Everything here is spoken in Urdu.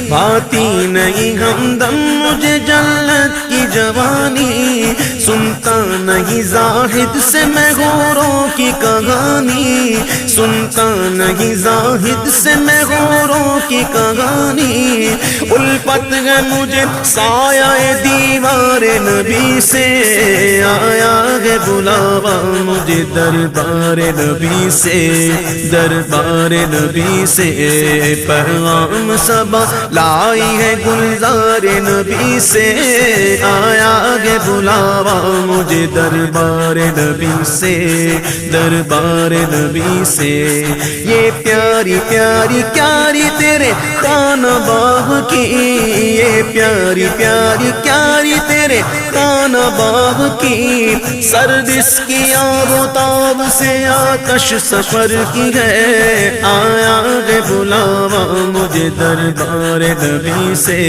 بھاتی نہیں ہمدم مجھے جنت کی جوانی، سنتا نہیں زاہد سے میں غوروں کی کہانی، سنتا نہیں زاہد سے میں غوروں کی کہانی، الفت ہے مجھے سایہ دیوار نبی سے، آیا ہے بلاوا مجھے دربار نبی سے، دربار نبی سے، پیغام صبا لائی ہے گلزار نبی سے، آیا ہے بلاوا مجھے دربار نبی سے، دربار نبی سے، یہ پیاری پیاری پیاری تیرے کان باغ کی، یہ پیاری پیاری پیاری تیرے کان باغ کی، سرد اس کی آب و تاب سے آتش سفر کی ہے، آیا ہے بلاوا مجھے دربار نبی سے۔